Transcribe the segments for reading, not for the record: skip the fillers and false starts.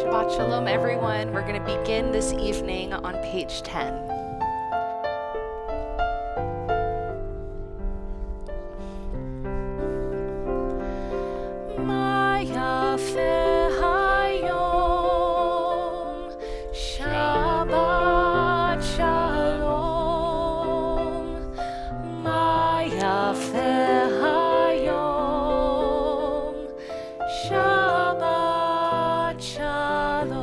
Shabbat Shalom, everyone. We're going to begin this evening on page 10. Maya Hayom, Shabbat Shalom. Maya Hayom, Shabbat Shalom.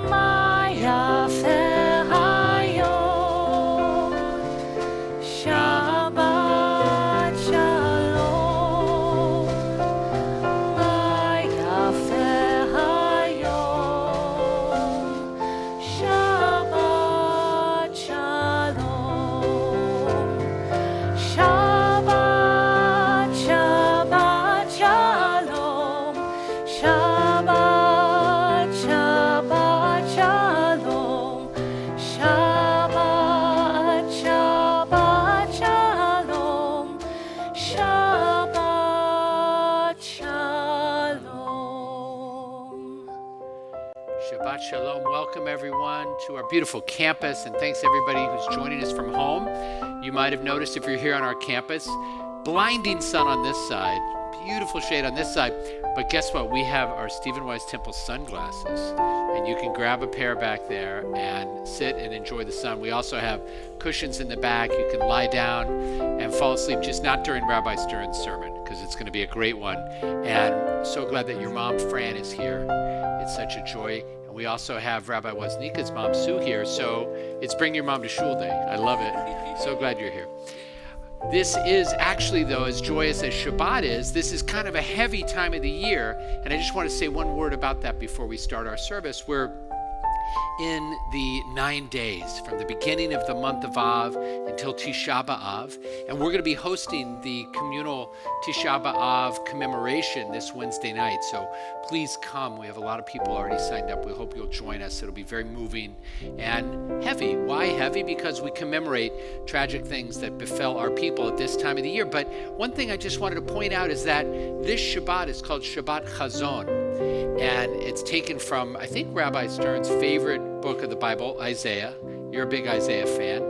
Maya Hayom, Shabbat Shalom. Maya Hayom, Shabbat Shalom. Shabbat, Shabbat Shalom. Shabbat, Shabbat Shalom. Shabbat, Shabbat Shalom. Shabbat Shalom. Shabbat Shalom. Welcome everyone to our beautiful campus, and thanks everybody who's joining us from home. You might have noticed if you're here on our campus, blinding sun on this side, beautiful shade on this side, but guess what? We have our Stephen Wise Temple sunglasses, and you can grab a pair back there and sit and enjoy the sun. We also have cushions in the back. You can lie down and fall asleep, just not during Rabbi Stern's sermon, because it's going to be a great one. And so glad that your mom, Fran, is here. It's such a joy. And we also have Rabbi Waznika's mom, Sue, here. So it's Bring Your Mom to Shul Day. I love it. So glad you're here. This is actually, though, as joyous as Shabbat is, this is kind of a heavy time of the year. And I just want to say one word about that before we start our service. We're in the 9 days from the beginning of the month of Av until Tisha B'Av, and we're going to be hosting the communal Tisha B'Av commemoration this Wednesday night, so please come. We have a lot of people already signed up. We hope you'll join us. It'll be very moving and heavy. Why heavy? Because we commemorate tragic things that befell our people at this time of the year. But one thing I just wanted to point out is that this Shabbat is called Shabbat Chazon. And it's taken from, I think, Rabbi Stern's favorite book of the Bible, Isaiah. You're a big Isaiah fan.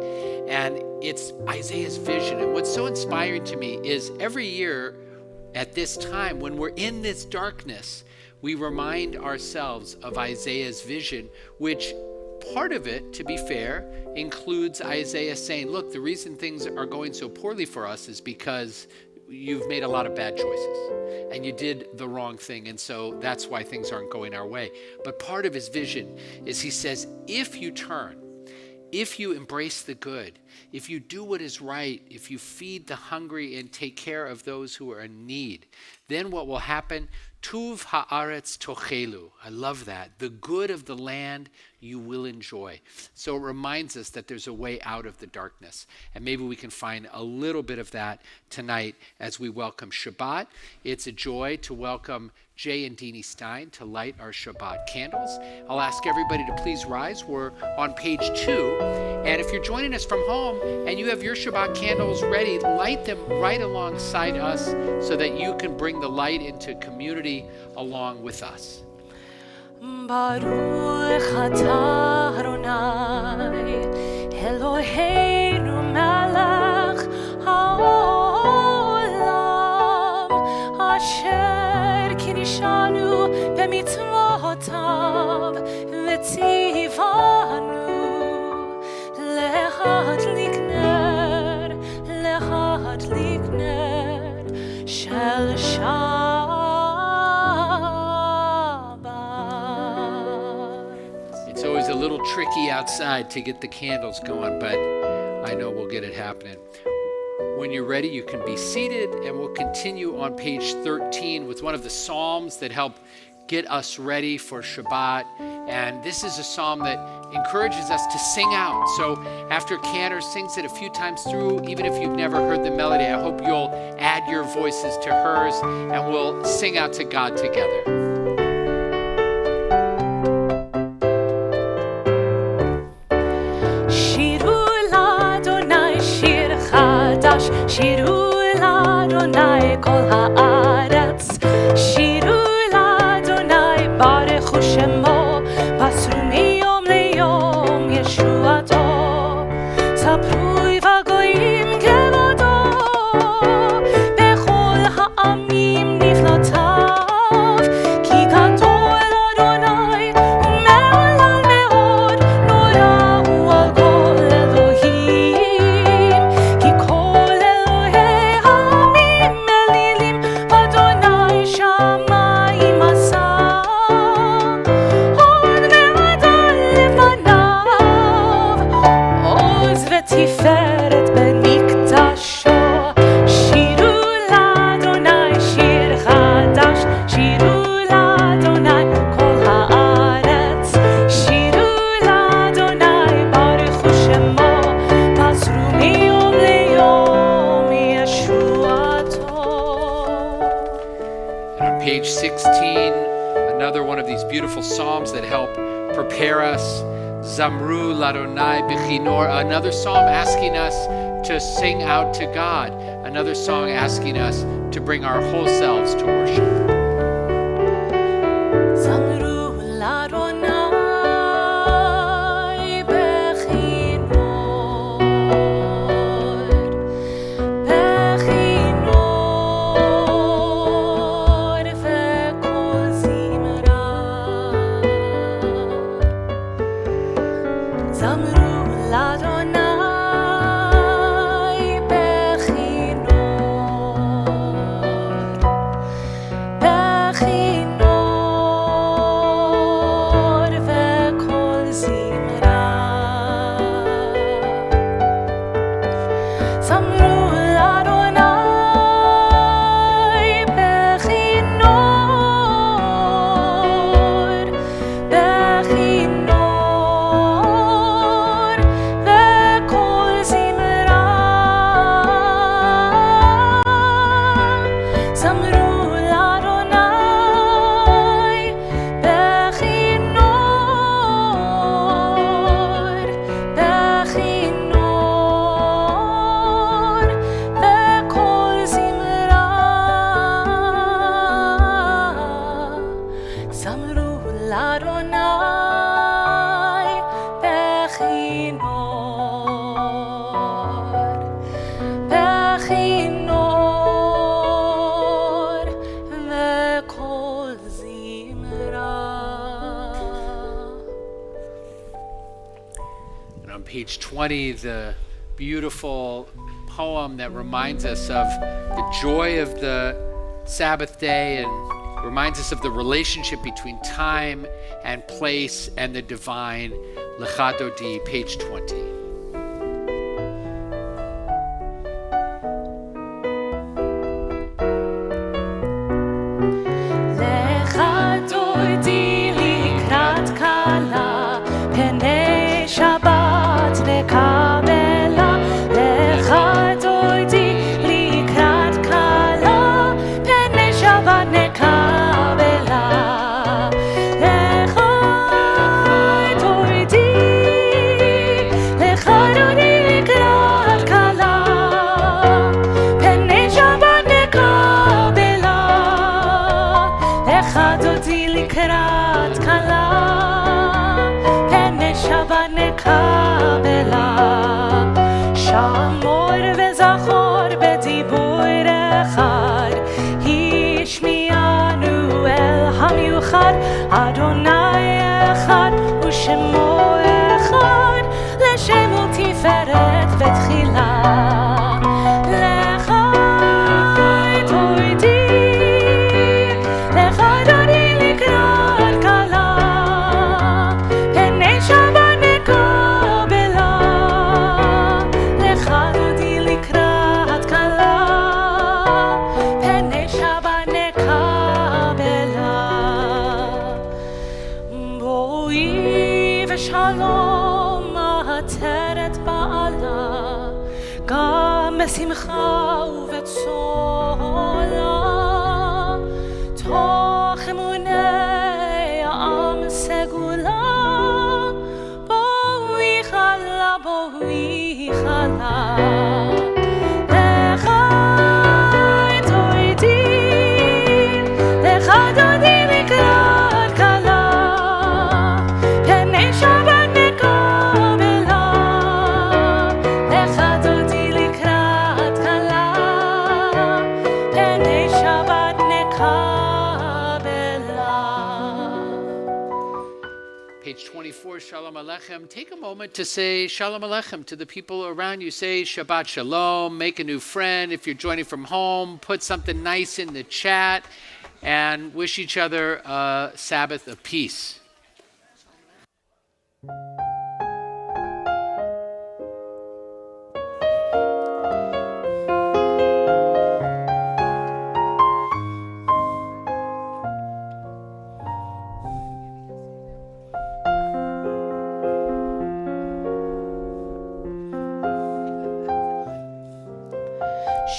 And it's Isaiah's vision. And what's so inspiring to me is every year at this time, when we're in this darkness, we remind ourselves of Isaiah's vision, which part of it, to be fair, includes Isaiah saying, look, the reason things are going so poorly for us is because you've made a lot of bad choices and you did the wrong thing, and so that's why things aren't going our way. But part of his vision is, he says, if you turn, if you embrace the good, if you do what is right, if you feed the hungry and take care of those who are in need, then what will happen? Tuv haaretz tochelu. I love that. The good of the land you will enjoy. So it reminds us that there's a way out of the darkness. And maybe we can find a little bit of that tonight as we welcome Shabbat. It's a joy to welcome Jay and Deanie Stein to light our Shabbat candles. I'll ask everybody to please rise. We're on page 2. And if you're joining us from home and you have your Shabbat candles ready, light them right alongside us so that you can bring the light into community along with us. Baruch atah Adonai Eloheinu melech haolam asher kinishanu b'mitzvotav v'tzivanu lehadlik ner shel It's always a little tricky outside to get the candles going, but I know we'll get it happening. When you're ready, you can be seated, and we'll continue on page 13 with one of the psalms that help get us ready for Shabbat. And this is a psalm that encourages us to sing out. So after Cantor sings it a few times through, even if you've never heard the melody, I hope you'll add your voices to hers, and we'll sing out to God together. שירו לאדוני כל הארץ, שירו לאדוני another one of these beautiful psalms that help prepare us. Zamru Ladonai Bichinor, another psalm asking us to sing out to God, another song asking us to bring our whole selves to worship. Zamru Ladonai Bechinor, Bechinor vekol zimra. Zamru Ladonai Bechinor, Bechinor vekol zimra. Zamru Ladonai Bechinor, Bechinor vekol zimra. Zamru Ladonai Bechinor, Bechinor vekol zimra. Zamru Ladonai Bechinor, Bechinor vekol zimra. And on page 20, the beautiful poem that reminds us of the joy of the Sabbath day and reminds us of the relationship between time and place and the divine. Lecha Dodi, page 20. לך דודי לקראת כלה, פני שבת נקבלה. לך דודי לקראת כלה, פני שבת נקבלה. לך דודי לקראת כלה, פני שבת נקבלה. לך דודי לקראת כלה, פני שבת נקבלה. שמור וזכור בדיבור אחד, השמיענו אל המיוחד. אדוני אחד ושמו אחד, לשם ולתפארת ותחילה. לך דודי, לך דודי לקראת כלה, פני שבת נקבלה. לך דודי לקראת כלה, פני שבת נקבלה. בואי ושלום העטרת בעלה, גם בשמחה ובצולה. תוך אמוני העם סגולה, בואי חלה, בואי חלה. לך דודי, לך דודי לקראת כלה, פני שבת נקבלה. לך דודי לקראת כלה, פני שבת נקבלה. Page 24, Shalom Aleichem. Take a moment to say Shalom Aleichem to the people around you. Say Shabbat Shalom, make a new friend. If you're joining from home, put something nice in the chat and wish each other a Sabbath of peace.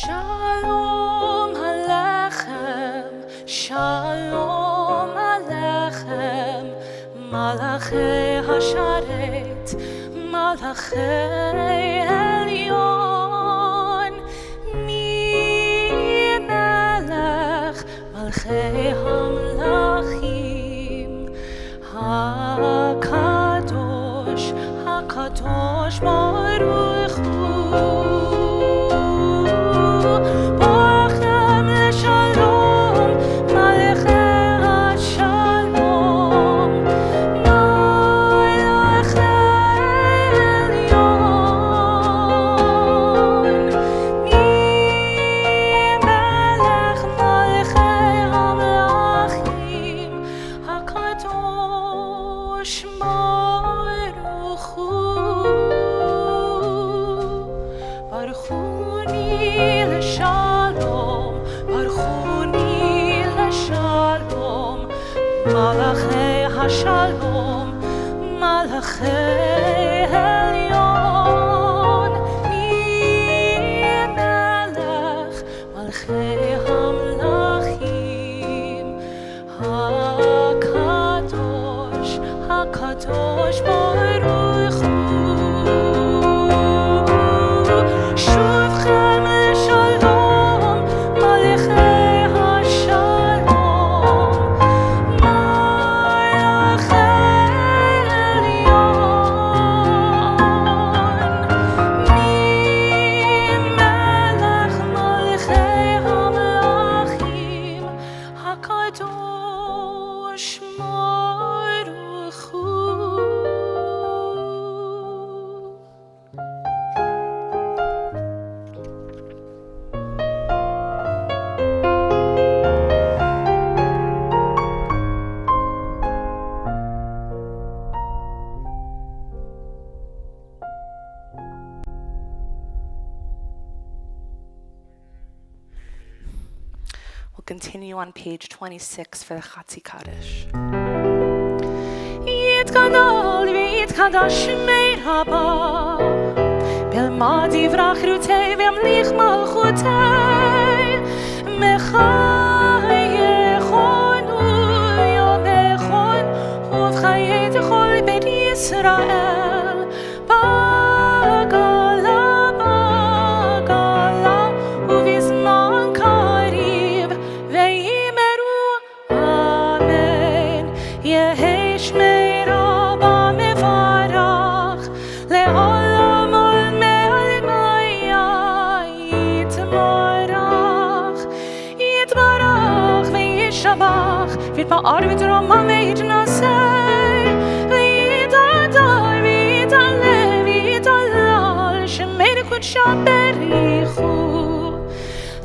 Shalom Aleichem, Shalom Aleichem. מלאכי השרת, מלאכי עליון, מי מלך מלכי המלכים, הקדוש, הקדוש ברוך הוא. ברכם לשלום, מלכי השלום, מלכי עליון, מי מלך מלכי המלכים, הקדוש ברוך הוא. ברכוני לשלום, ברכוני לשלום, מלאכי השלום, מלאכי עליון, מי מלך מלכי המלכים, הקדוש, הקדוש ברוך הוא. שובכם לשלום, מלכי השלום, מלכי עליון, מי מלך מלכי המלכים, הקדוש ברוך הוא. We'll continue on page 26 for the Chatzi Kaddish. יתגדל ויתקדש שמי רבה, בלמד יברח רותי וימליך מלכותי, מחייכון ויומכון ובחיי כל בית ישראל, בגלה בגלה ובזמן קריב ויאמרו אמן. יהי שמי רבה מברך לעולם ולעלמיה, יתברך יתברך וישבח ויתפאר ותרומם ויתנשא ויתהדר ויתעלה ויתהלל, שמי לקודשה בריחו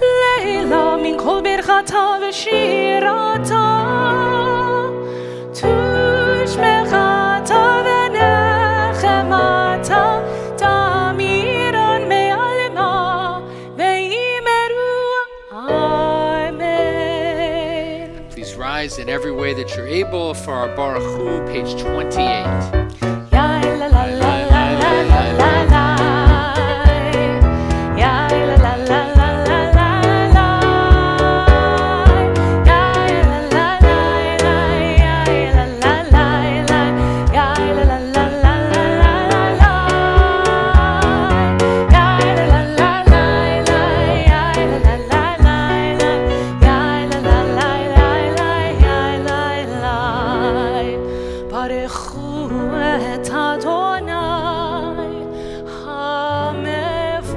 לילה מן כל ברכתה ושירתה, תושמחתה ונחמתה, תמירן מעלמה ויאמרו אמן. Please rise in every way that you're able for our Baruch Hu, page 28. Ya la la la la la la la la, ya la la la la la la la, ya la la la la, ya la la la la, ya la la la la la la la, ya la la la la la, ya la la la la la, ya la la la la la, ya la la. ברכו את אדוני המבורך,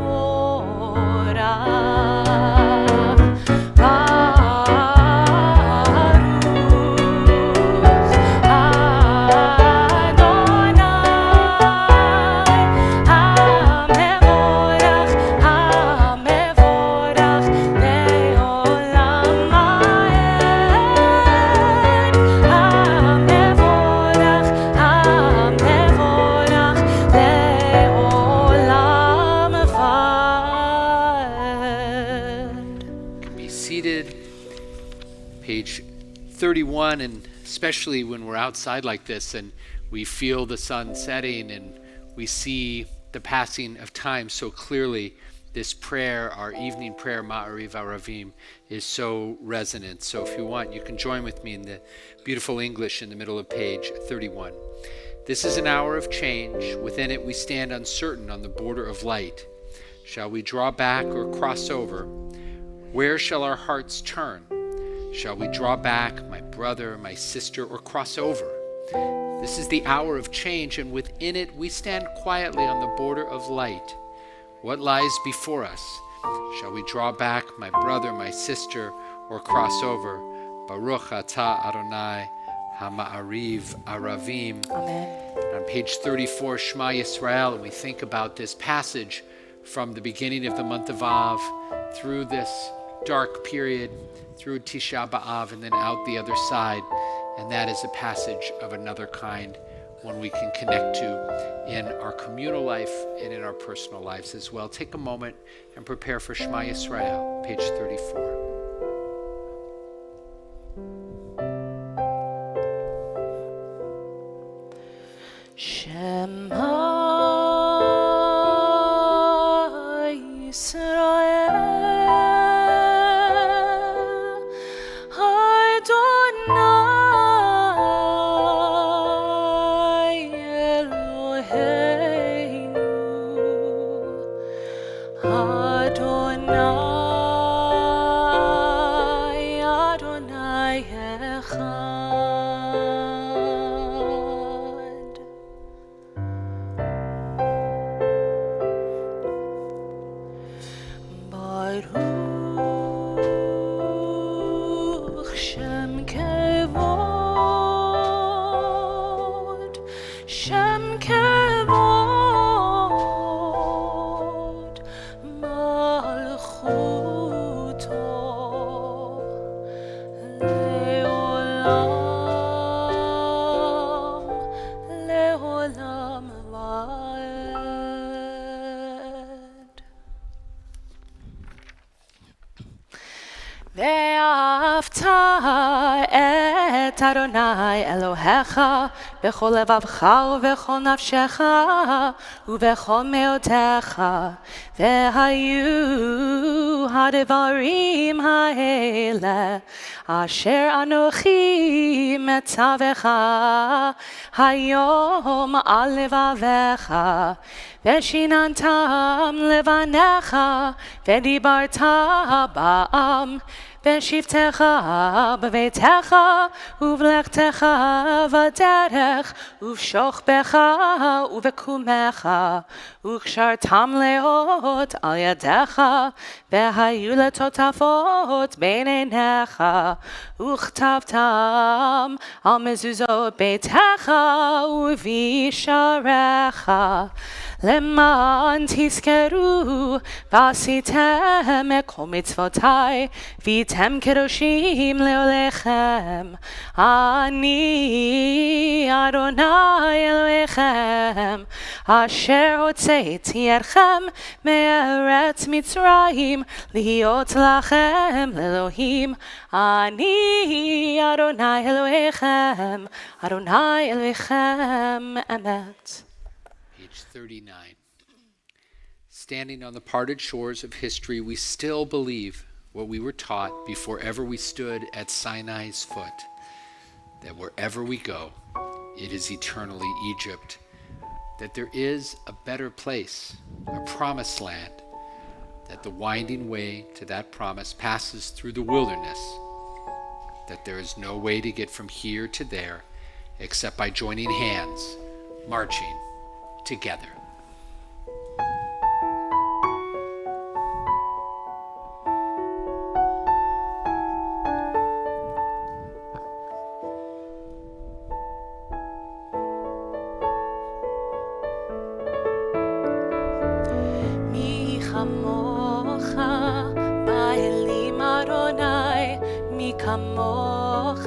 ברוך אדוני המבורך, המבורך לעולם ועד, המבורך, המבורך לעולם ועד. Be seated. Page 31, and especially when we're outside like this and we feel the sun setting and we see the passing of time so clearly, this prayer, our evening prayer, Ma'ariv Aravim, is so resonant. So if you want, you can join with me in the beautiful English in the middle of page 31. This is an hour of change. Within it we stand uncertain on the border of light. Shall we draw back or cross over? Where shall our hearts turn? Shall we draw back, my brother, my sister, or cross over? This is the hour of change, and within it we stand quietly on the border of light. What lies before us? Shall we draw back, my brother, my sister, or cross over? Baruch atah Adonai Hama'ariv Aravim. Amen. On page 34, Shema Yisrael, and we think about this passage from the beginning of the month of Av through this dark period, through Tisha B'Av, and then out the other side. And that is a passage of another kind, one we can connect to in our communal life and in our personal lives as well. Take a moment and prepare for Shema Yisrael, page 34. Shema Yisrael, Adonai Eloheinu, Adonai Echad. Baruch Shem Kevod, Shem Kevod, Malchuto Leolam, Leolam Vaed. ואהבת את אדוני אלוהיך בכל לבבך ובכל נפשך ובכל מאודך, והיו הדברים האלה אשר אנוכי מצווך היום על לבביך, ושיננתם לבניך ודיברת בעם בשבתך בביתך ובלכתך בדרך ובשוכבך ובקומך, וקשרתם לאות על ידיך, והיו לטוטפות בין עיניך, וכתבתם על מזוזות ביתך ובשעריך, למען תזכרו ועשיתם את כל מצוותי והייתם קדושים לאלוהיכם. אני אדוני אלוהיכם אשר הוצאתי אתכם מארץ מצרים להיות לכם לאלוהים. אני אדוני אלוהיכם, אדוני אלוהיכם אמת. Page 39. Standing on the parted shores of history, we still believe what we were taught before ever we stood at Sinai's foot, that wherever we go, it is eternally Egypt, that there is a better place, a promised land, that the winding way to that promise passes through the wilderness, that there is no way to get from here to there except by joining hands, marching together. מי כמוך באלים אדוני, מי כמוך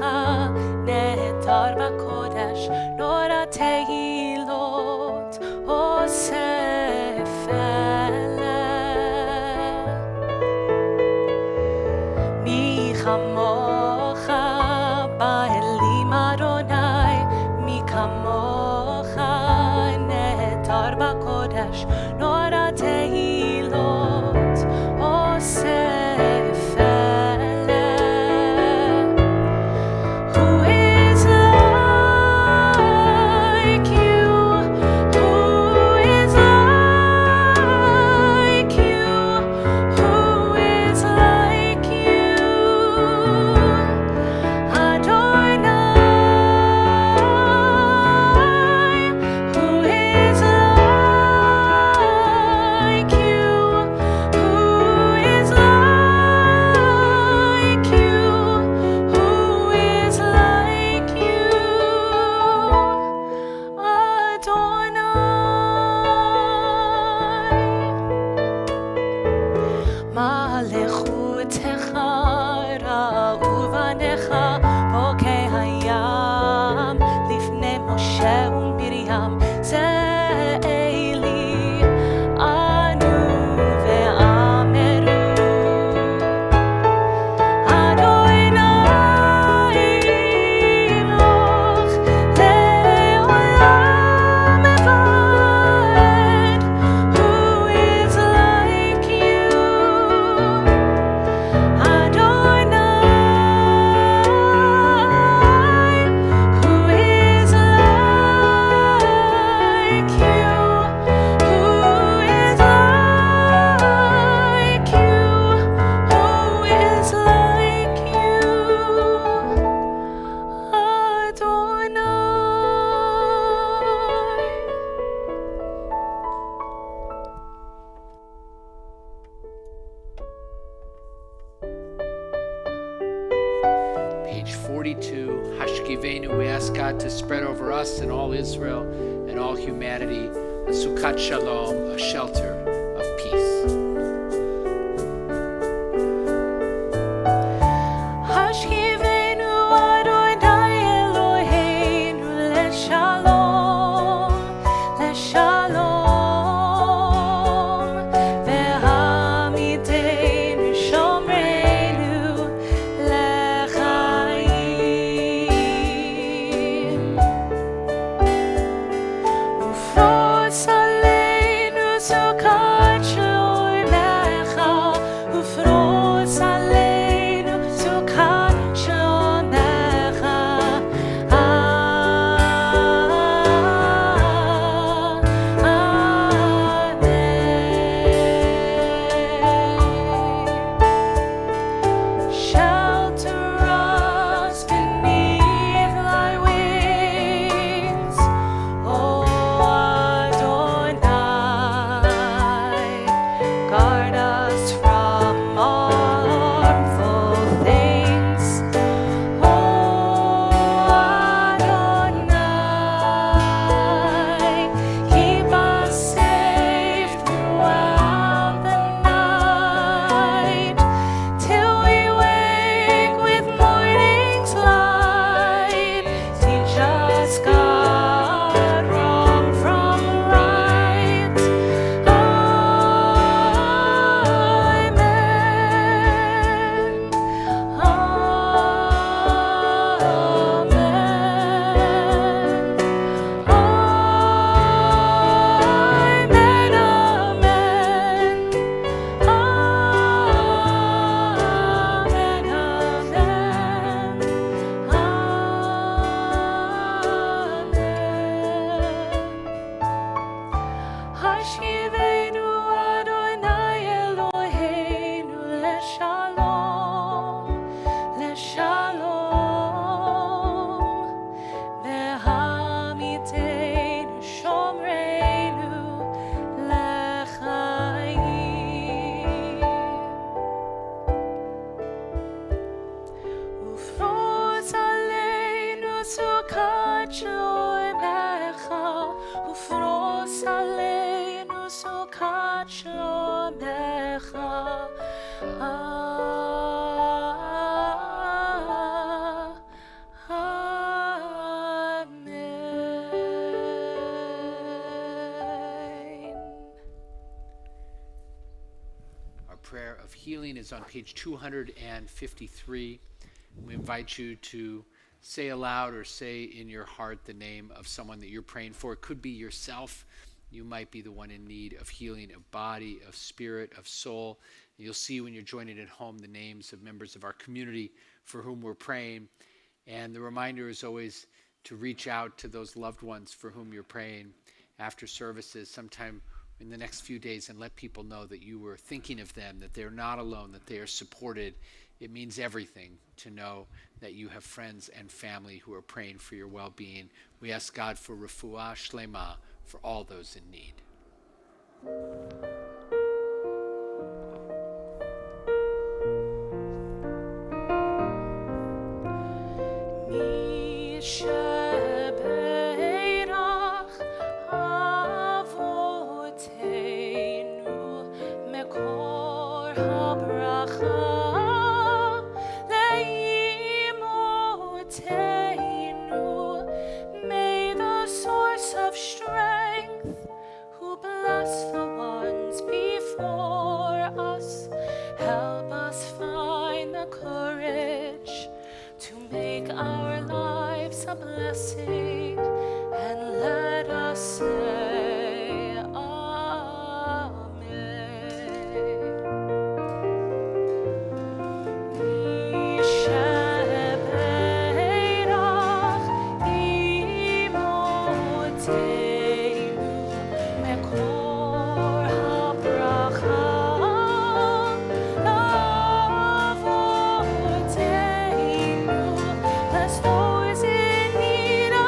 נהדר בקודש, נורא תהילות אוסף אלה. מי כמוך באלים אדוני, מי כמוך נהדר בקודש, נורא תהילות Page 42, Hashkivenu, we ask God to spread over us and all Israel and all humanity a Sukkot Shalom, a shelter of peace. Hashkivenu Adonai Eloheinu leshalom, leshalom, ve'hamidenu shomreinu lechaim. Ufros aleinu sukkot shlomecha, ufros aleinu sukkot shlomecha. Amen. Shelter us beneath thy wings, O Adonai. Guard us from all harmful things, O Adonai. Keep us safe throughout the night, till we wake with morning's light. Teach us, God, wrong from right. Amen. Hashkivenu Adonai Eloheinu leshalom, leshalom, ve'hamidenu shomreinu lechaim. Ufros aleinu sukkot shlomecha, ufros aleinu sukkot shlomecha. Amen. Our prayer of healing is on page 253. We invite you to say aloud or say in your heart the name of someone that you're praying for. It could be yourself. You might be the one in need of healing of body, of spirit, of soul. You'll see when you're joining at home the names of members of our community for whom we're praying. And the reminder is always to reach out to those loved ones for whom you're praying after services sometime in the next few days, and let people know that you were thinking of them, that they're not alone, that they are supported. It means everything to know that you have friends and family who are praying for your well-being. We ask God for refuah shlema for all those in need. Mishebeirach avoteinu mekor habracha leimoteinu. May the source of strength, who bless the ones before us, help us find the courage to make our lives a blessing, and let us say Amen. Mishebeirach imoteinu mekor habracha avoteinu. Bless those in need of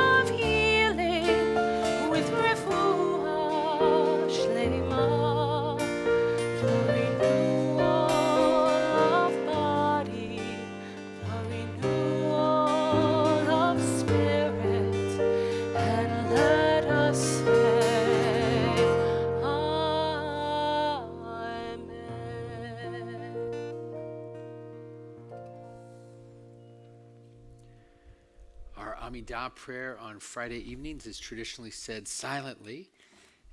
Amidah prayer on Friday evenings is traditionally said silently,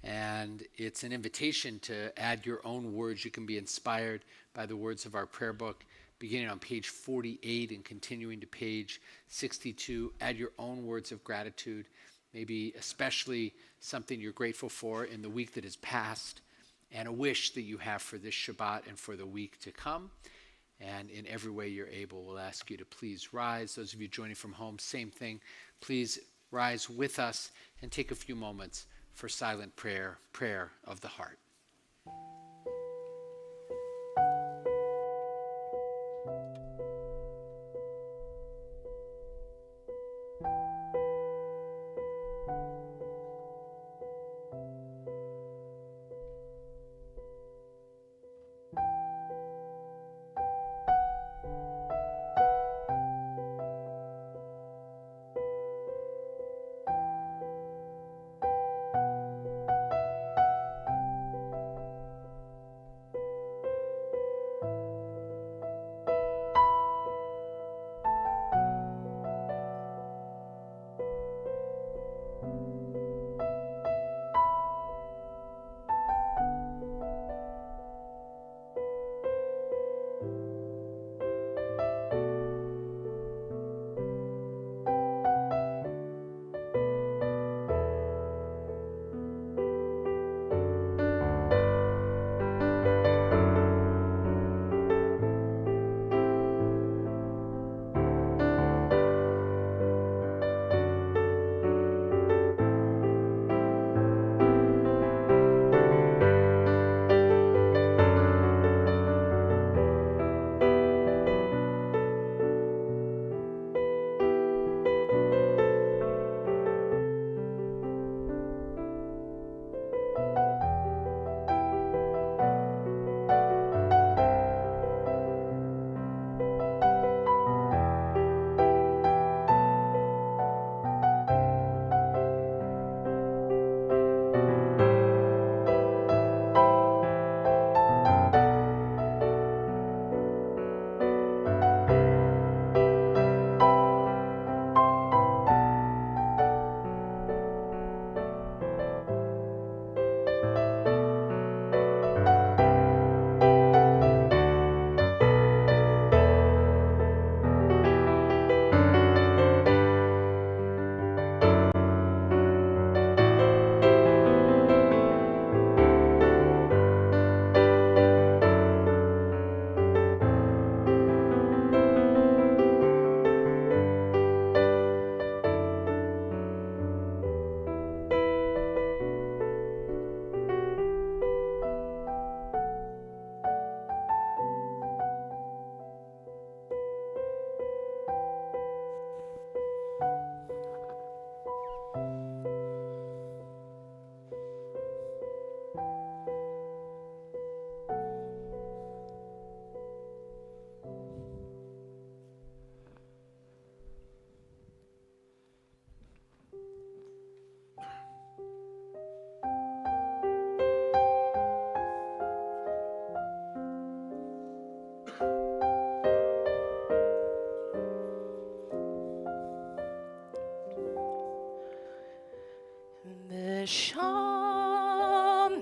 and it's an invitation to add your own words. You can be inspired by the words of our prayer book, beginning on page 48 and continuing to page 62. Add your own words of gratitude, maybe especially something you're grateful for in the week that has passed, and a wish that you have for this Shabbat and for the week to come. And in every way you're able, we'll ask you to please rise. Those of you joining from home, same thing. Please rise with us and take a few moments for silent prayer, prayer of the heart.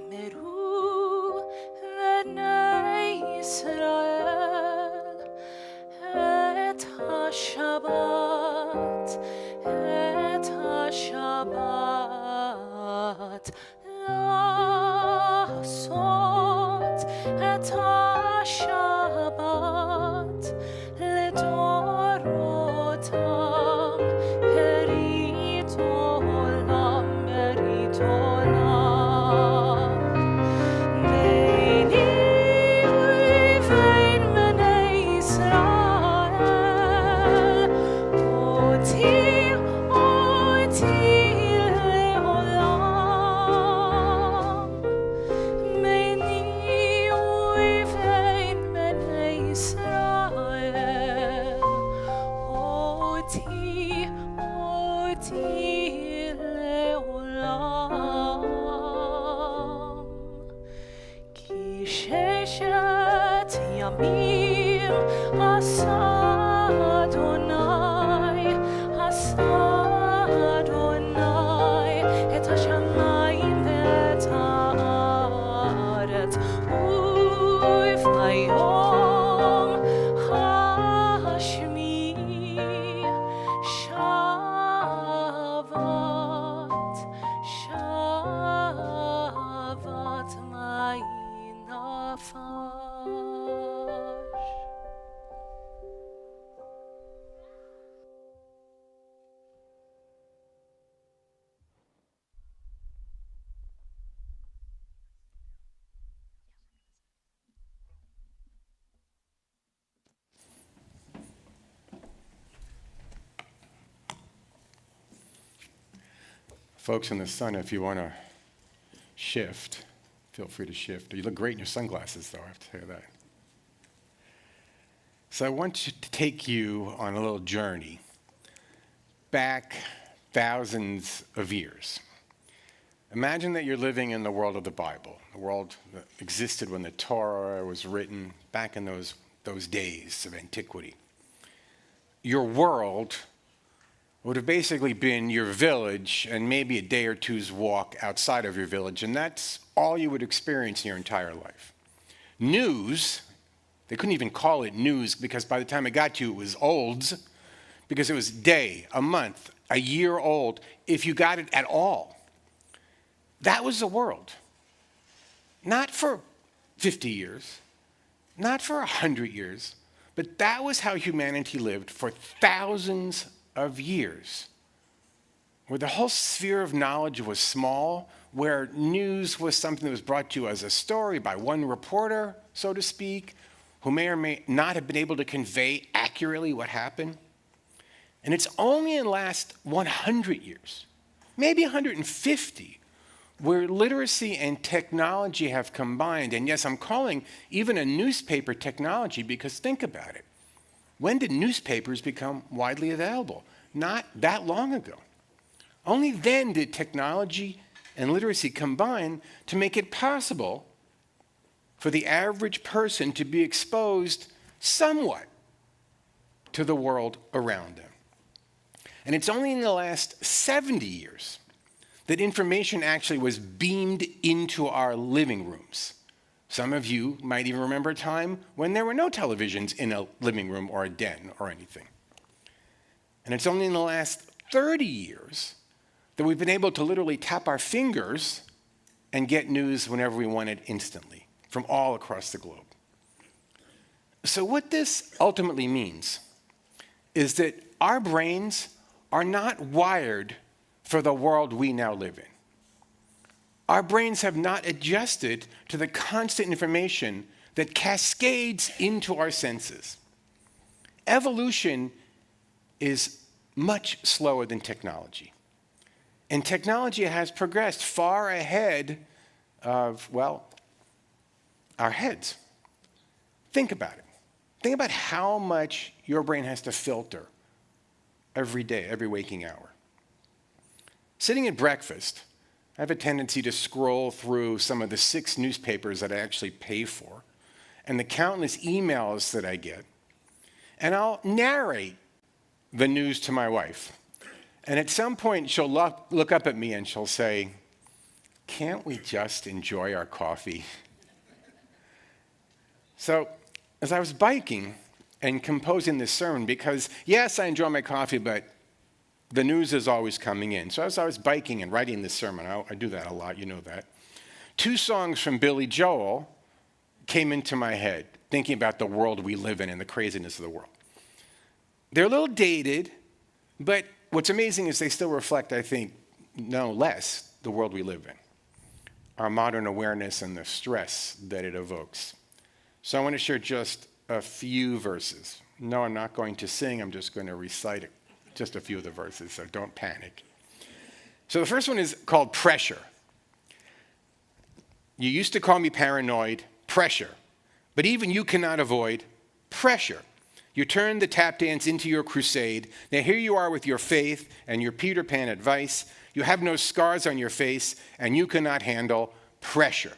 ושמרו בני ישראל את השבת, את השבת, לעשות את השבת לדורותם, ברית עולם, ברית עולם. ביני ובין בני ישראל, אותי לעולם. ביני ובין בני ישראל, אותי לעולם. כי ששת ימים עשה אדוני, עשה Folks in the sun, if you want to shift, feel free to shift. You look great in your sunglasses, though, I have to tell you that. So I want to take you on a little journey back thousands of years. Imagine that you're living in the world of the Bible, the world that existed when the Torah was written back in those days of antiquity. Your world would have basically been your village and maybe a day or two's walk outside of your village, and that's all you would experience in your entire life. News, they couldn't even call it news because by the time it got to you, it was olds, because it was day, a month, a year old, if you got it at all. That was the world. Not for 50 years, not for 100 years, but that was how humanity lived for thousands of years, where the whole sphere of knowledge was small, where news was something that was brought to you as a story by one reporter, so to speak, who may or may not have been able to convey accurately what happened. And it's only in the last 100 years, maybe 150, where literacy and technology have combined. And yes, I'm calling even a newspaper technology because think about it. When did newspapers become widely available? Not that long ago. Only then did technology and literacy combine to make it possible for the average person to be exposed somewhat to the world around them. And it's only in the last 70 years that information actually was beamed into our living rooms. Some of you might even remember a time when there were no televisions in a living room or a den or anything. And it's only in the last 30 years that we've been able to literally tap our fingers and get news whenever we want it instantly from all across the globe. So what this ultimately means is that our brains are not wired for the world we now live in. Our brains have not adjusted to the constant information that cascades into our senses. Evolution is much slower than technology. And technology has progressed far ahead of, well, our heads. Think about it. Think about how much your brain has to filter every day, every waking hour. Sitting at breakfast, I have a tendency to scroll through some of the 6 newspapers that I actually pay for and the countless emails that I get, and I'll narrate the news to my wife. And at some point, she'll look up at me and she'll say, "Can't we just enjoy our coffee?" So as I was biking and composing this sermon, because yes, I enjoy my coffee, but the news is always coming in. So as I was biking and writing this sermon, I do that a lot, you know that. 2 songs from Billy Joel came into my head, thinking about the world we live in and the craziness of the world. They're a little dated, but what's amazing is they still reflect, I think, no less, the world we live in, our modern awareness and the stress that it evokes. So I want to share just a few verses. No, I'm not going to sing, I'm just going to recite it. Just a few of the verses, so don't panic. So the first one is called Pressure. You used to call me paranoid, pressure. But even you cannot avoid pressure. You turned the tap dance into your crusade. Now here you are with your faith and your Peter Pan advice. You have no scars on your face, and you cannot handle pressure.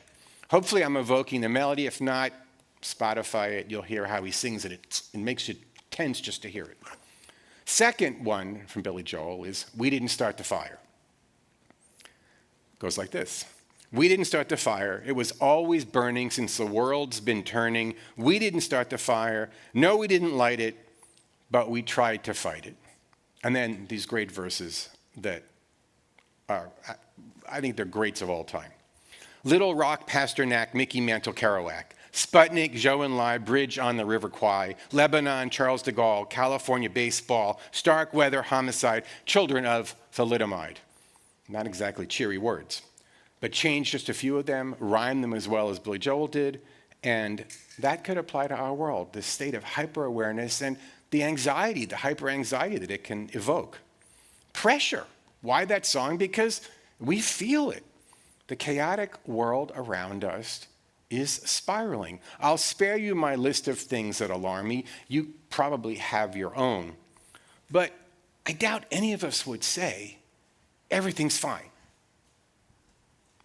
Hopefully I'm evoking the melody. If not, Spotify it. You'll hear how he sings it. It makes you tense just to hear it. Second one from Billy Joel is "We Didn't Start the Fire." Goes like this. We didn't start the fire. It was always burning since the world's been turning. We didn't start the fire. No, we didn't light it, but we tried to fight it. And then these great verses that are, I think they're greats of all time. Little Rock, Pasternak, Mickey Mantle, Kerouac. Sputnik, Zhou Enlai, Bridge on the River Kwai, Lebanon, Charles de Gaulle, California baseball, Stark Weather, homicide, children of thalidomide. Not exactly cheery words, but change just a few of them, rhyme them as well as Billy Joel did, and that could apply to our world, this state of hyper-awareness and the anxiety, the hyper-anxiety that it can evoke. Pressure. Why that song? Because We feel it. The chaotic world around us is spiraling. I'll spare you my list of things that alarm me. You probably have your own. But I doubt any of us would say everything's fine.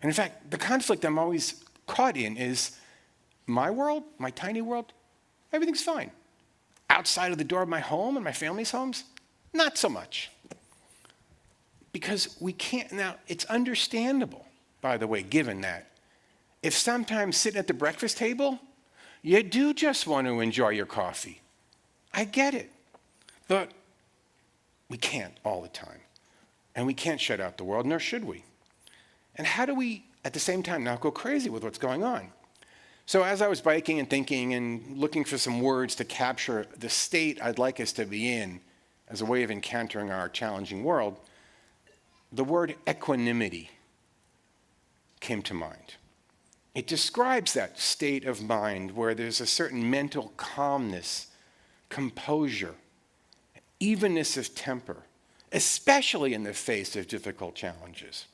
And in fact, the conflict I'm always caught in is my world, my tiny world, everything's fine. Outside of the door of my home and my family's homes, not so much. Because we can't, now it's understandable, by the way, given that, if sometimes sitting at the breakfast table, you do just want to enjoy your coffee. I get it. But we can't all the time. And we can't shut out the world, nor should we. And how do we, at the same time, not go crazy with what's going on? So as I was biking and thinking and looking for some words to capture the state I'd like us to be in as a way of encountering our challenging world, the word equanimity came to mind. It describes that state of mind where there's a certain mental calmness, composure, evenness of temper, especially in the face of difficult challenges.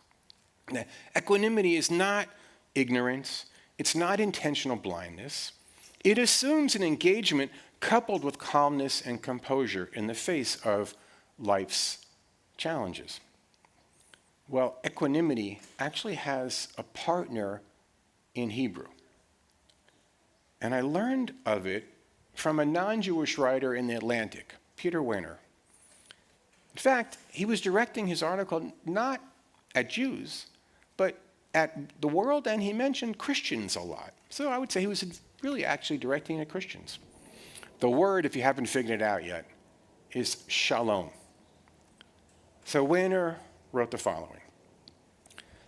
Now, equanimity is not ignorance. It's not intentional blindness. It assumes an engagement coupled with calmness and composure in the face of life's challenges. Well, equanimity actually has a partner in Hebrew. And I learned of it from a non-Jewish writer in the Atlantic, Peter Weiner. In fact, he was directing his article not at Jews, but at the world, and he mentioned Christians a lot. So I would say he was really actually directing at Christians. The word, if you haven't figured it out yet, is shalom. So Weiner wrote the following.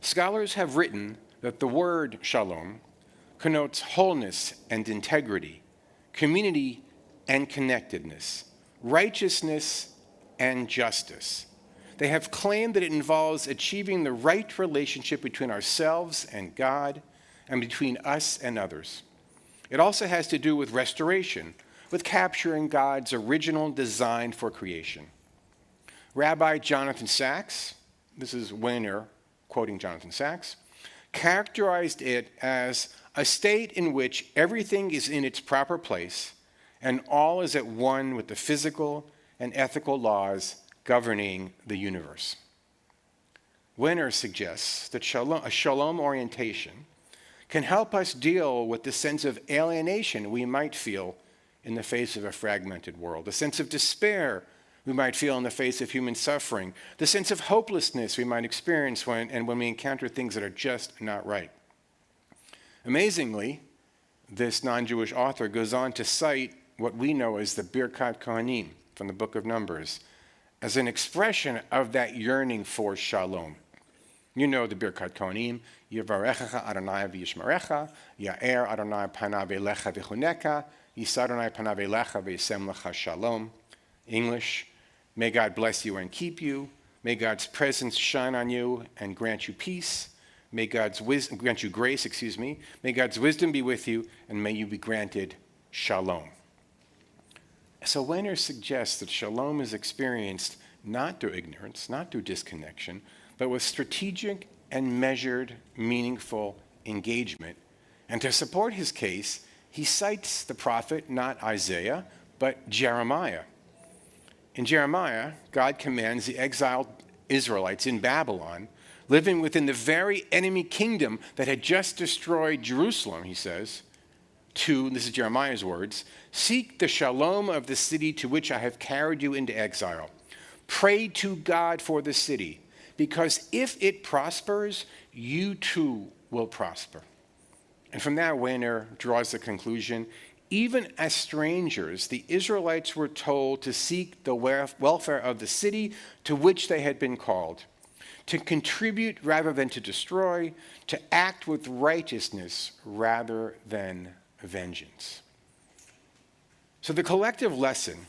Scholars have written that the word shalom connotes wholeness and integrity, community and connectedness, righteousness and justice. They have claimed that it involves achieving the right relationship between ourselves and God and between us and others. It also has to do with restoration, with capturing God's original design for creation. Rabbi Jonathan Sacks, this is Weiner quoting Jonathan Sacks, characterized it as a state in which everything is in its proper place and all is at one with the physical and ethical laws governing the universe. Weiner suggests that a shalom orientation can help us deal with the sense of alienation we might feel in the face of a fragmented world, a sense of despair we might feel in the face of human suffering, the sense of hopelessness we might experience when we encounter things that are just not right. Amazingly, this non-Jewish author goes on to cite what we know as the Birkat Kohanim from the book of Numbers as an expression of that yearning for shalom. You know the Birkat Kohanim, Yivarechecha Adonai v'yishmerecha, Ya'er Adonai panav elecha v'chuneka, Yisa Adonai panav elecha v'yisem lecha shalom. English, may God bless you and keep you. May God's presence shine on you and grant you peace. May God's wisdom grant you grace, May God's wisdom be with you, and may you be granted shalom. So Weiner suggests that shalom is experienced not through ignorance, not through disconnection, but with strategic and measured, meaningful engagement. And to support his case, he cites the prophet, not Isaiah, but Jeremiah. In Jeremiah, God commands the exiled Israelites in Babylon, living within the very enemy kingdom that had just destroyed Jerusalem, he says, to, this is Jeremiah's words, seek the shalom of the city to which I have carried you into exile. Pray to God for the city, because if it prospers, you too will prosper. And from that, Weiner draws the conclusion, even as strangers, the Israelites were told to seek the welfare of the city to which they had been called, to contribute rather than to destroy, to act with righteousness rather than vengeance. So the collective lesson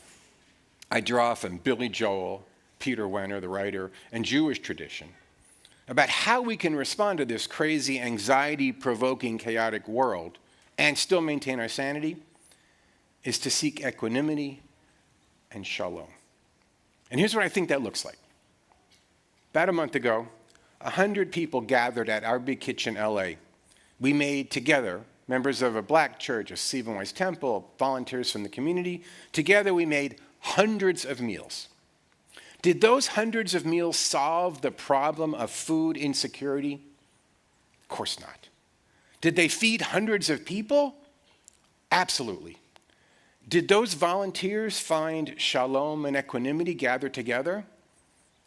I draw from Billy Joel, Peter Weiner, the writer, and Jewish tradition about how we can respond to this crazy, anxiety-provoking, chaotic world and still maintain our sanity is to seek equanimity and shalom. And here's what I think that looks like. About a month ago, 100 people gathered at our big kitchen, LA. We made together, members of a black church, a Stephen Wise Temple, volunteers from the community, together we made hundreds of meals. Did those hundreds of meals solve the problem of food insecurity? Of course not. Did they feed hundreds of people? Absolutely. Did those volunteers find shalom and equanimity gathered together?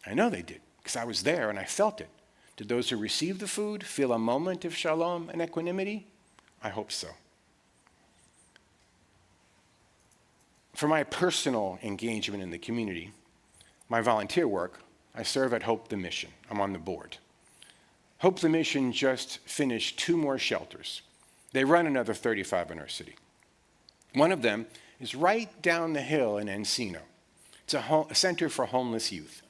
I know they did, because I was there and I felt it. Did those who received the food feel a moment of shalom and equanimity? I hope so. For my personal engagement in the community, my volunteer work, I serve at Hope the Mission. I'm on the board. Hope the Mission just finished 2 more shelters. They run another 35 in our city. One of them is right down the hill in Encino. It's a center for homeless youth,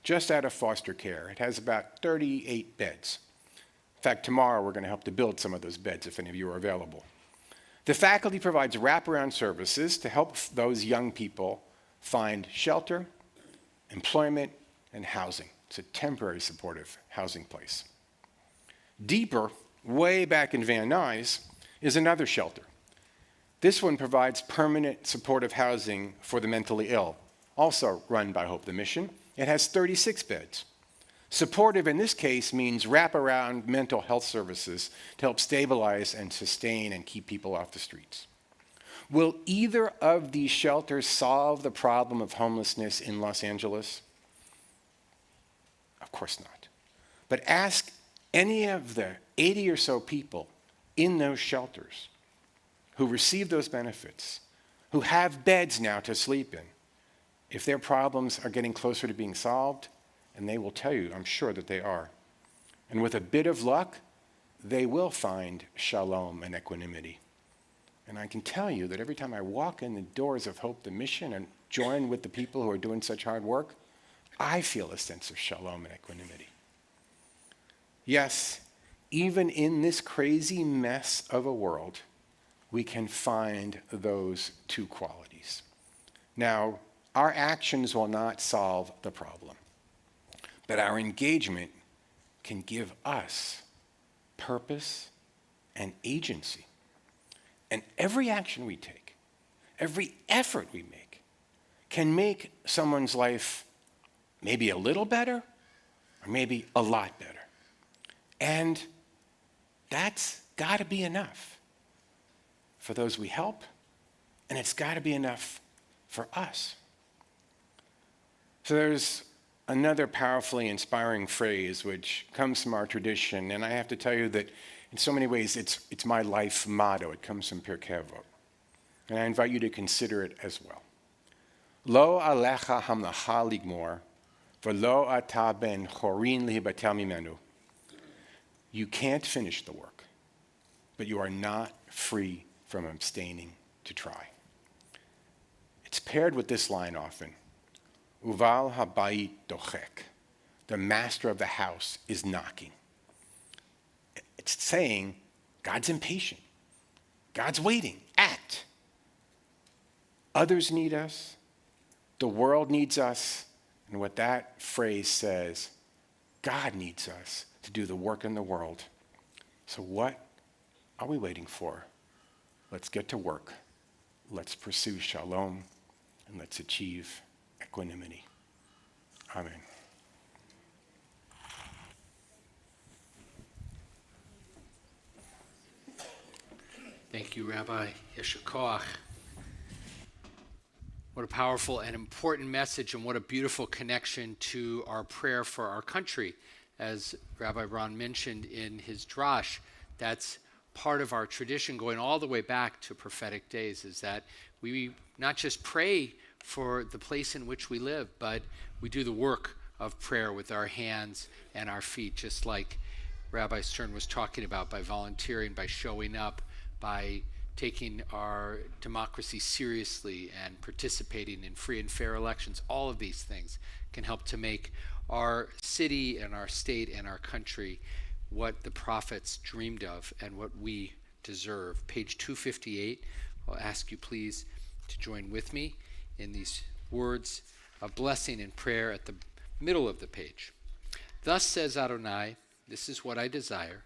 just out of foster care. It has about 38 beds. In fact, tomorrow we're going to help to build some of those beds if any of you are available. The faculty provides wraparound services to help those young people find shelter, employment, and housing. It's a temporary supportive housing place. Deeper, way back in Van Nuys, is another shelter. This one provides permanent supportive housing for the mentally ill, also run by Hope the Mission. It has 36 beds. Supportive in this case means wraparound mental health services to help stabilize and sustain and keep people off the streets. Will either of these shelters solve the problem of homelessness in Los Angeles? Of course not. But ask any of the 80 or so people in those shelters who receive those benefits, who have beds now to sleep in, if their problems are getting closer to being solved, and they will tell you, I'm sure that they are. And with a bit of luck, they will find shalom and equanimity. And I can tell you that every time I walk in the doors of Hope the Mission and join with the people who are doing such hard work, I feel a sense of shalom and equanimity. Yes, even in this crazy mess of a world, we can find those 2 qualities. Now, our actions will not solve the problem, but our engagement can give us purpose and agency. And every action we take, every effort we make, can make someone's life maybe a little better or maybe a lot better. And that's got to be enough for those we help, and it's got to be enough for us. So there's another powerfully inspiring phrase which comes from our tradition, and I have to tell you that in so many ways it's my life motto. It comes from Pirkei Avot. And I invite you to consider it as well. Lo alecha hamlacha ligmor, v'lo ata ben chorin lihibatel mimenu. You can't finish the work, but you are not free from abstaining to try. It's paired with this line often. Uval habayit dochek. The master of the house is knocking. It's saying, God's impatient. God's waiting. Act. Others need us. The world needs us. And what that phrase says, God needs us to do the work in the world. So what are we waiting for? Let's get to work. Let's pursue shalom, and let's achieve equanimity. Amen. Thank you, Rabbi Yesher Koach. What a powerful and important message, and what a beautiful connection to our prayer for our country. As Rabbi Ron mentioned in his drash, that's part of our tradition going all the way back to prophetic days, is that we not just pray for the place in which we live, but we do the work of prayer with our hands and our feet, just like Rabbi Stern was talking about, by volunteering, by showing up, by taking our democracy seriously and participating in free and fair elections. All of these things can help to make our city and our state and our country what the prophets dreamed of and what we deserve. Page 258, I'll ask you please to join with me in these words of blessing and prayer at the middle of the page. Thus says Adonai, this is what I desire,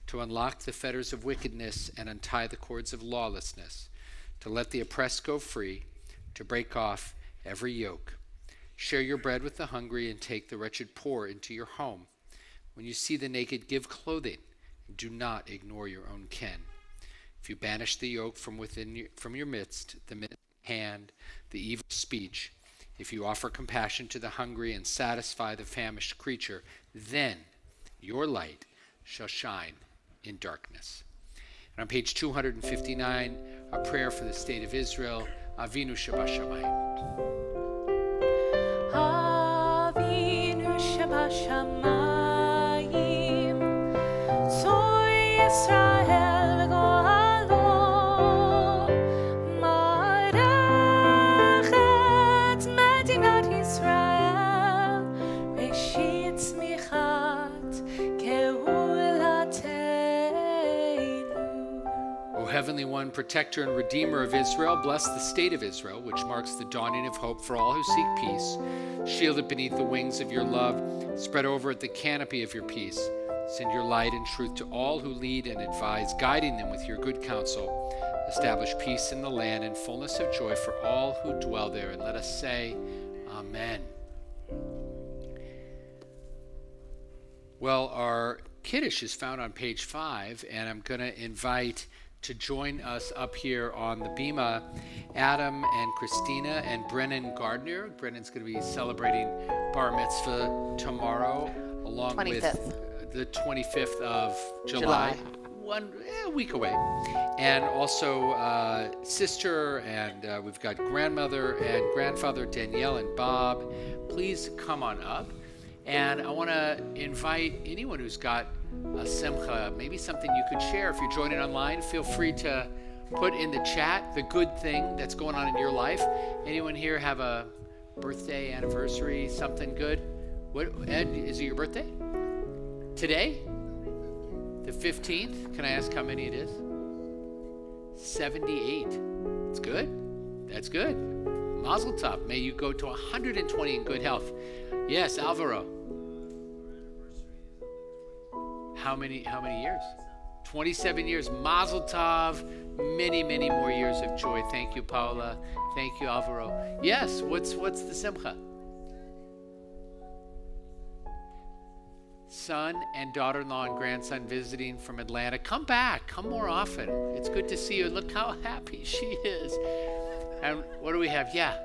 to unlock the fetters of wickedness and untie the cords of lawlessness, to let the oppressed go free, to break off every yoke. Share your bread with the hungry and take the wretched poor into your home. When you see the naked, give clothing, and do not ignore your own kin. If you banish the yoke from your midst, the menacing hand, the evil speech, if you offer compassion to the hungry and satisfy the famished creature, then your light shall shine in darkness. And on page 259, a prayer for the state of Israel, Avinu Shabbat Shamayim. Avinu Shabashamayim, Tzor Yisrael v'go'alo, Marachet Medinat Yisrael, Reshit Tzmichat Geulateinu. O Heavenly One, protector and redeemer of Israel, bless the state of Israel, which marks the dawning of hope for all who seek peace. Shield it beneath the wings of your love. Spread over it the canopy of your peace. Send your light and truth to all who lead and advise, guiding them with your good counsel. Establish peace in the land and fullness of joy for all who dwell there. And let us say, Amen. Well, our Kiddush is found on page 5, and I'm going to invite to join us up here on the Bima, Adam and Christina and Brennan Gardner. Brennan's going to be celebrating Bar Mitzvah tomorrow, along 25th. with the 25th of July. A week away. And also sister, and we've got grandmother and grandfather Danielle and Bob. Please come on up. And I want to invite anyone who's got a simcha, maybe something you could share. If you're joining online, feel free to put in the chat the good thing that's going on in your life. Anyone here have a birthday, anniversary, something good? What, Ed, is it your birthday? Today? The 15th? Can I ask how many it is? 78. It's good. That's good. Mazel tov. May you go to 120 in good health. Yes, Alvaro. How many years? 27 years. Mazel tov. Many, many more years of joy. Thank you, Paula. Thank you, Alvaro. Yes, what's the simcha? Son and daughter-in-law and grandson visiting from Atlanta. Come back. Come more often. It's good to see you. Look how happy she is. And what do we have? Yeah.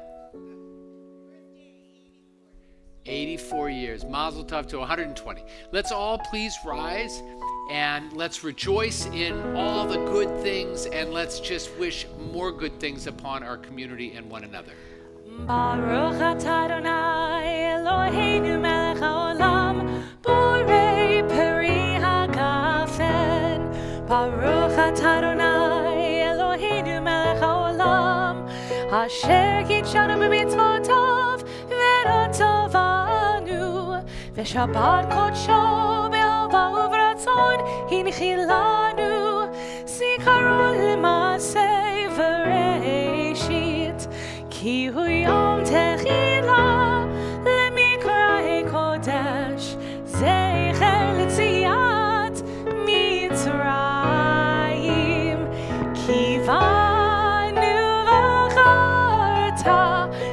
84 years. Mazel tov to 120. Let's all please rise and let's rejoice in all the good things, and let's just wish more good things upon our community and one another. Baruch atah Adonai Eloheinu melech haolam, borei peri hagafen. Baruch atah Adonai Eloheinu melech haolam, asher kitshanu b'mitzvotav v'notovanu, v'shabbat kodsho be'ahava u'v'ratzon hinchilanu, zikaron l'maaseh v'reishit, ki hu yom techila lemikra kodesh, zecher l'tziat Mitzrayim, ki vanu v'charta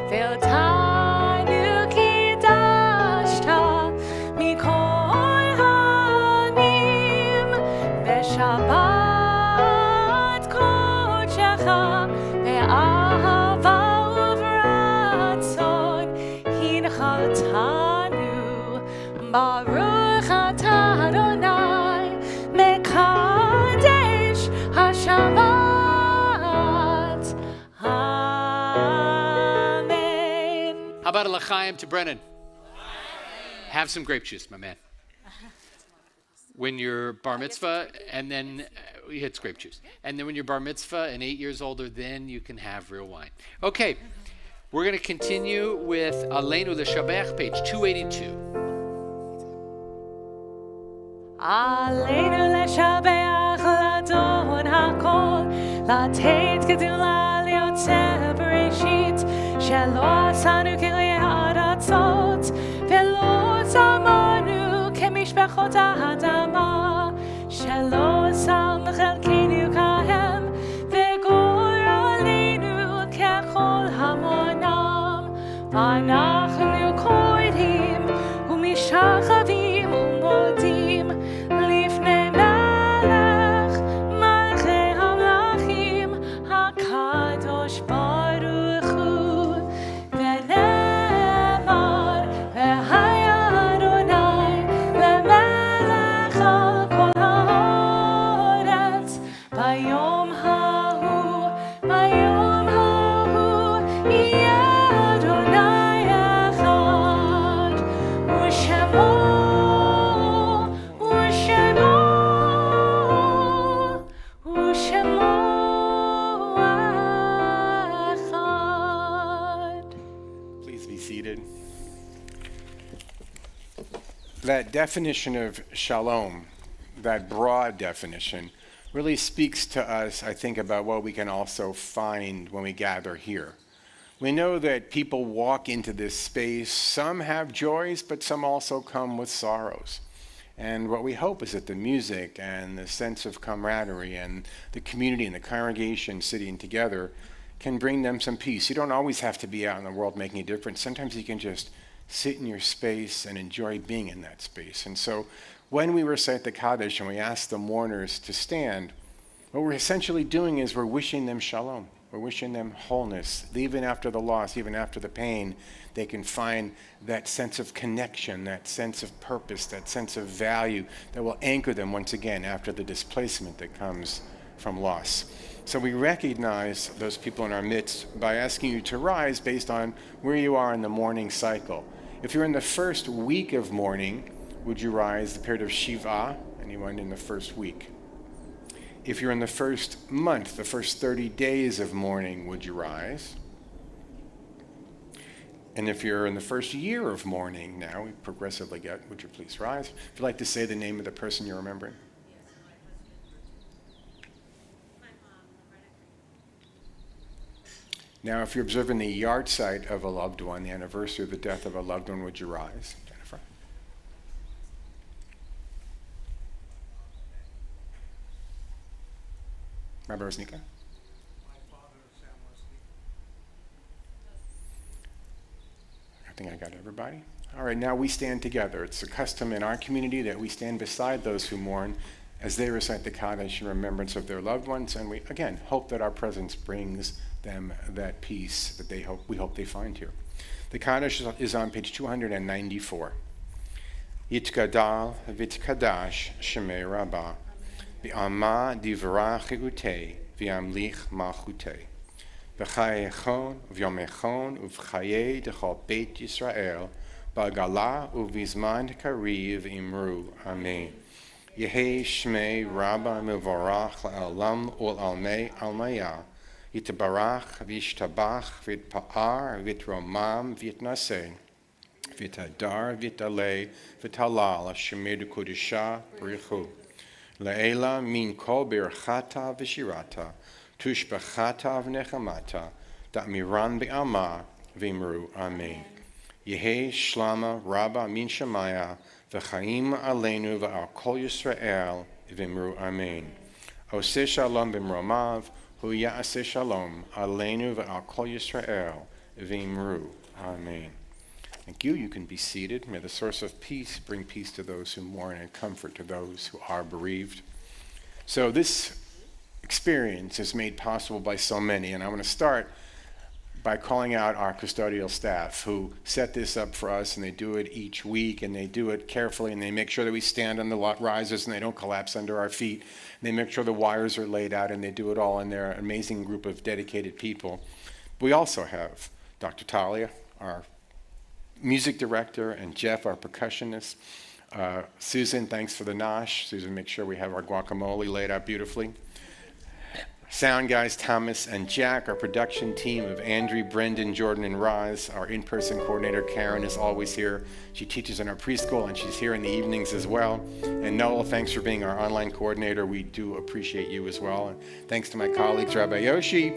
ve'otanu kidashta mikol hamim, v'shabbat kodshecha ve'ahava u'v'ratzon hinchaltanu. Baruch atah Adonai mekadesh hashavat. Amen. How about a l'chaim to Brennan? Have some grape juice, my man. When you're bar mitzvah, and then it's grape juice. And then when you're bar mitzvah and 8 years older, then you can have real wine. Okay, we're going to continue with Aleinu L'Shabech, page 282. Aleinu לשבח לאדון הכל, לתת גדולה ליוצר בראשית, שלא עשנו כראי הארצות, ולא שמענו חוט האדמה, שלא שם חלקנו כהם, וגורלנו ככל המונם. ואנחנו קוראים ומשחווים ומודים לפני מלך מלכי המלכים, הקדוש ברוך הוא. ונאמר והיה אדוני למלך על כל הארץ ביום ההוא, ביום ההוא יהיה אדוני אחד, ושמו אחד. Please be seated. That definition of shalom, that broad definition, really speaks to us, I think, about what we can also find when we gather here. We know that people walk into this space. Some have joys, but some also come with sorrows. And what we hope is that the music and the sense of camaraderie and the community and the congregation sitting together can bring them some peace. You don't always have to be out in the world making a difference. Sometimes you can just sit in your space and enjoy being in that space. And so when we recite the Kaddish and we ask the mourners to stand, what we're essentially doing is we're wishing them shalom. We're wishing them wholeness. Even after the loss, even after the pain, they can find that sense of connection, that sense of purpose, that sense of value that will anchor them once again after the displacement that comes from loss. So we recognize those people in our midst by asking you to rise based on where you are in the mourning cycle. If you're in the first week of mourning, would you rise? The period of Shiva, anyone in the first week? If you're in the first month, the first 30 days of mourning, would you rise? And if you're in the first year of mourning now, we progressively get, would you please rise? If you'd like to say the name of the person you're remembering. Now, if you're observing the yard site of a loved one, the anniversary of the death of a loved one, would you rise? Jennifer? Rabbi Rosnika? I think I got everybody. All right, now we stand together. It's a custom in our community that we stand beside those who mourn as they recite the Kaddish in remembrance of their loved ones, and we, again, hope that our presence brings them that peace that we hope they find here. The Kaddish is on page 294. Yitgadal v'tkadash shemei Rabbah, v'ama divrach utei, v'amlich malchutei, v'chayechon v'yomechon uv'chayei dechol beit Yisrael, ba'gala uv'izman kariv imru. Amen. Yehei shmei Rabbah mevorach la'olam ul'almei almaya, yitbarach v'yishtabach v'yitpa'ar v'yitromam v'yitnaseh, v'yitadar v'yitalei v'yitalal shemedu kodisha b'richu. Le'ela min kol birchata v'shirata, tushbachata v'nechamata, da'miran be'alma v'imru. Amen. Yehei shlama Rabbah min shemaya, v'chaim aleinu v'al kol Yisrael v'imru. Amen. Oseh shalom b'mromav, hu ya'aseh shalom aleinu v'al kol Yisrael v'imru. Amen. Thank you. You can be seated. May the source of peace bring peace to those who mourn and comfort to those who are bereaved. So this experience is made possible by so many, and I want to start by calling out our custodial staff who set this up for us, and they do it each week, and they do it carefully, and they make sure that we stand on the risers and they don't collapse under our feet. And they make sure the wires are laid out, and they do it all, and they're an amazing group of dedicated people. We also have Dr. Talia, our music director, and Jeff, our percussionist. Susan, thanks for the nosh. Susan, make sure we have our guacamole laid out beautifully. Sound guys, Thomas and Jack, our production team of Andrew, Brendan, Jordan, and Roz. Our in-person coordinator, Karen, is always here. She teaches in our preschool, and she's here in the evenings as well. And Noel, thanks for being our online coordinator. We do appreciate you as well. And thanks to my colleagues, Rabbi Yoshi,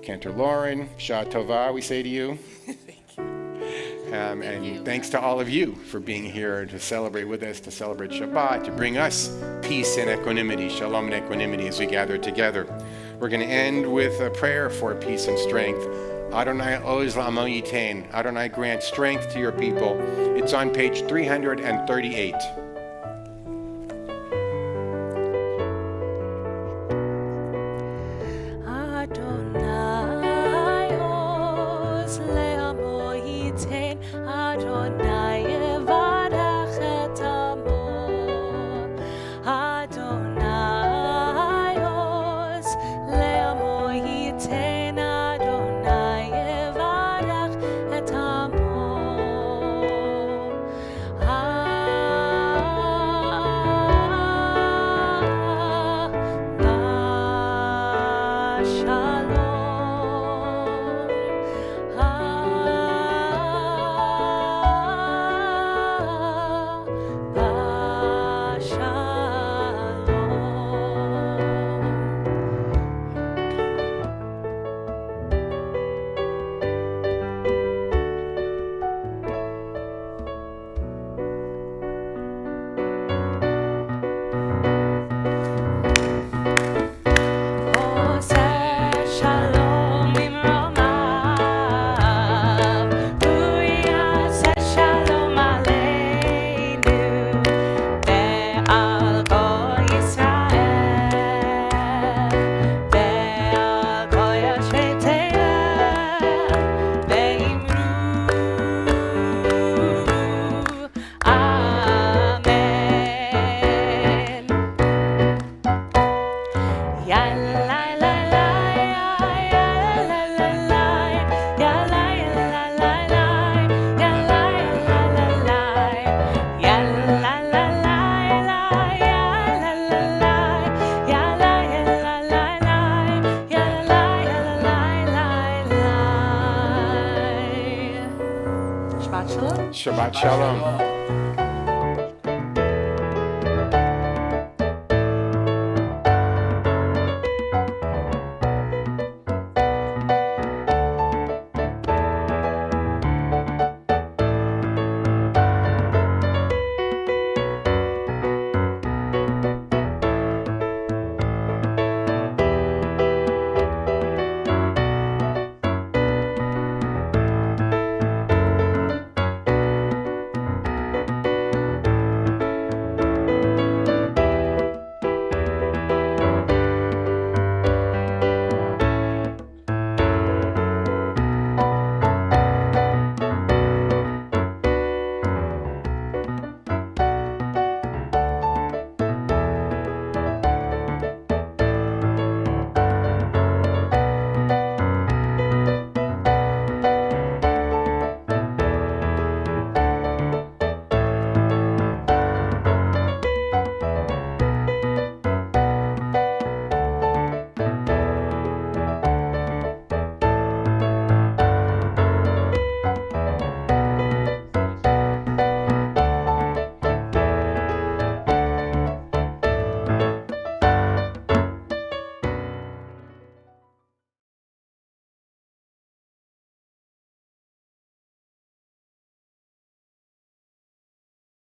Cantor Lauren, Shah Tova, we say to you. And thanks to all of you for being here to celebrate with us, to celebrate Shabbat, to bring us peace and equanimity, shalom and equanimity as we gather together. We're going to end with a prayer for peace and strength. Adonai oz la'amo yitain. Adonai grant strength to your people. It's on page 338. Adonai oz le'amo yitain. Adonai yevarach et amo. Adonai oz le'amo yitain. Adonai yevarach et amo. Shabbat shalom. Shabbat shalom.